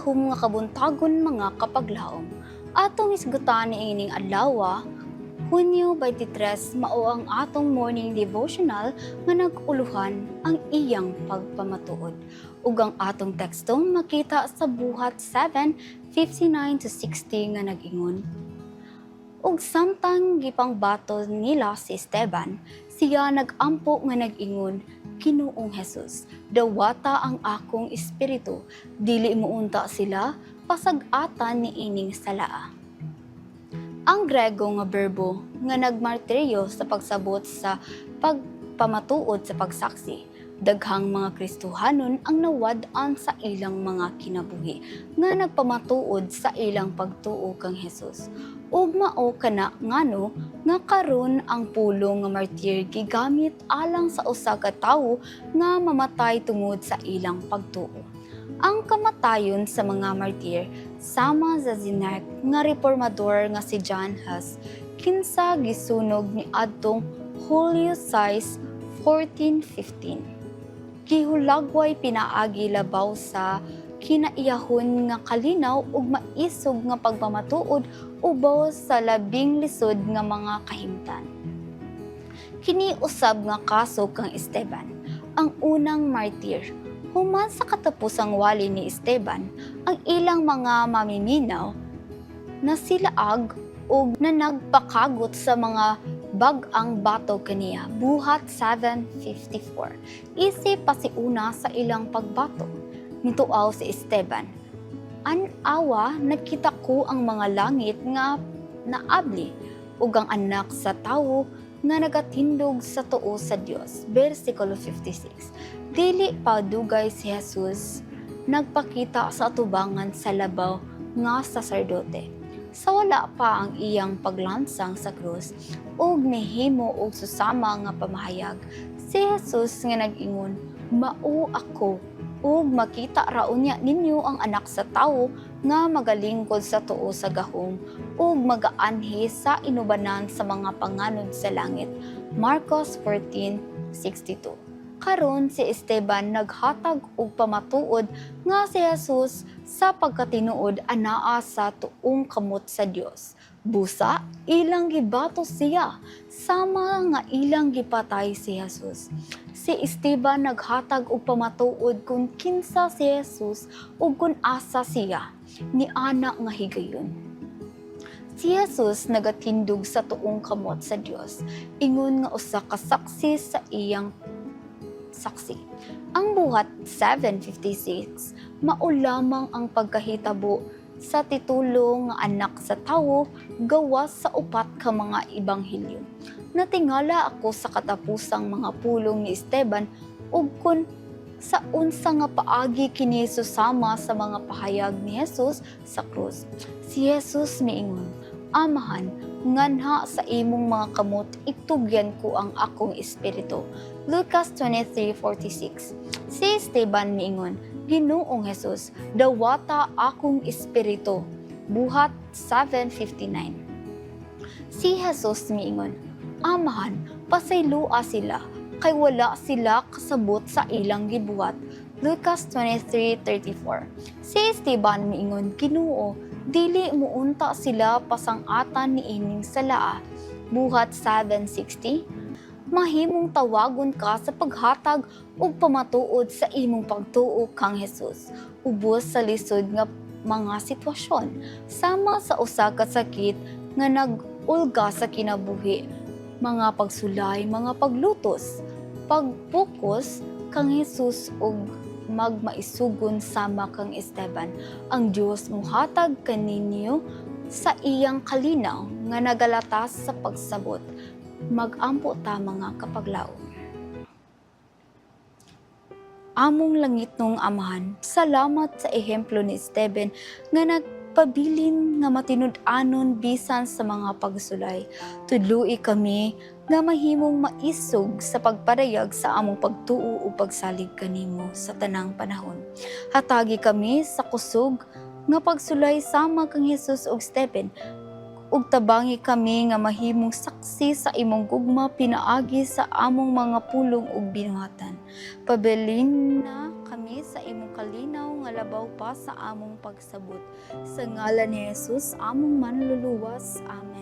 gahom nga kabuntagon mga kapaglaom. Atong isgutan ni ining adlaw, Hunyo 23 mao ang atong morning devotional nga nag-uluhan ang iyang pagpamatuod. Ug ang atong teksto makita sa Buhat 7:59-60 nga nag-ingon. Ug samtang gipangbato nila si Esteban, siya nag-ampo nga nag-ingon, Ginoong Hesus, dawata ang akong espiritu, dili mounta sila pasag-atan ni ining salaa. Ang Grego nga berbo nga nagmartiryo sa pagsabot sa pagpamatuod sa pagsaksi. Daghang mga Kristohanon ang nawad-an sa ilang mga kinabuhi nga nagpamatuod sa ilang pagtuo kang Hesus. Ug mao kana ngano nga karon ang pulong nga martir gigamit alang sa usa ka tawo nga mamatay tungod sa ilang pagtuo. Ang kamatayon sa mga martir sama sa zinak nga reformador nga si John Huss kinsa gisunog ni adtong Hulyo 6, 1415. Gihulagway pinaagi labaw sa kinaiyahon nga kalinaw ug maisog nga pagpamatuod ubaw sa labing lisod nga mga kahimtan. Kini usab nga kaso kang Esteban, ang unang martir. Human sa katapusang wali ni Esteban, ang ilang mga mamiminaw nasilaag ug na nagpakagot sa mga bag-ang bato kaniya. Buhat 7:54. Isip pasiuna sa ilang pagbato. Nituaw si Esteban, An-awa nakita ko ang mga langit nga naabli ug ang anak sa tawo nga nagatindog sa tuo sa Dios. Versikulo 56. Dili pa dugay si Jesus nagpakita sa atubangan sa labaw nga saserdote. Sa wala pa ang iyang paglansang sa krus ug nihimo og susama nga pamahayag, si Jesus nga nag-ingon, Mao ako, ug makita raon niya ninyo ang anak sa tawo nga magalingkod sa tuo sa gahom ug magaanhi sa inubanan sa mga panganod sa langit. Marcos 14:62. Karon si Esteban naghatag og pamatuod nga si Jesus sa pagkatinuod anaa sa tuong kamot sa Dios. Busa, ilang gibato siya, sama nga ilang gipatay si Jesus. Si Esteban naghatag og pamatuod kung kinsa si Jesus ug kung asa siya, ni ana nga higayon. Si Jesus nagatindog sa tuong kamot sa Dios, ingon nga usa ka saksi sa iyang saksi. Ang Buhat 7:56, mao lamang ang pagkahitabo sa titulo nga anak sa tawo gawas sa upat ka mga ebanghelyo. Natingala ako sa katapusang mga pulong ni Esteban ug kun sa unsa nga paagi kini susama sa mga pahayag ni Jesus sa krus. Si Jesus miingon, Amahan, nganha sa imong mga kamot itugyan ko ang akong espiritu. Lucas 23:46. Si Esteban miingon, Ginoong Jesus, dawata akong espiritu. Buhat 7:59. Si Jesus miingon, Amahan, pasaylua sila, kay wala sila kasabot sa ilang gibuhat. Lucas 23:34. Si Esteban miingon, Ginoo, dili muunta sila pasang-atan ni ining salaa. Buhat 7:60. Mahimong tawagon ka sa paghatag ug pamatuod sa imong pagtuo kang Jesus. Ubos sa lisod nga mga sitwasyon, sama sa usa ka sakit nga nag-ulga sa kinabuhi, mga pagsulay, mga paglutos, pagpokus kang Jesus ug magmaisugon sama kang Esteban. Ang Dios mohatag kaninyo sa iyang kalinaw nga nagalatas sa pagsabot. Mag-ampo ta mga kapaglaom. Among langitnong Amahan, salamat sa ehemplo ni Esteban nga nagpabilin nga matinud-anon bisan sa mga pagsulay. Tudloi kami nga mahimong maisog sa pagpadayag sa among pagtuo o pagsalig kanimo sa tanang panahon. Hatagi kami sa kusog nga pagsulay sama kang Jesus ug Esteban, ug tabangi kami nga mahimong saksi sa imong gugma pinaagi sa among mga pulong ug binuhatan. Pabilin na kami kami sa imong kalinaw nga labaw pa sa among pagsabot. Sa ngalan ni Jesus, among manluluwas. Amen.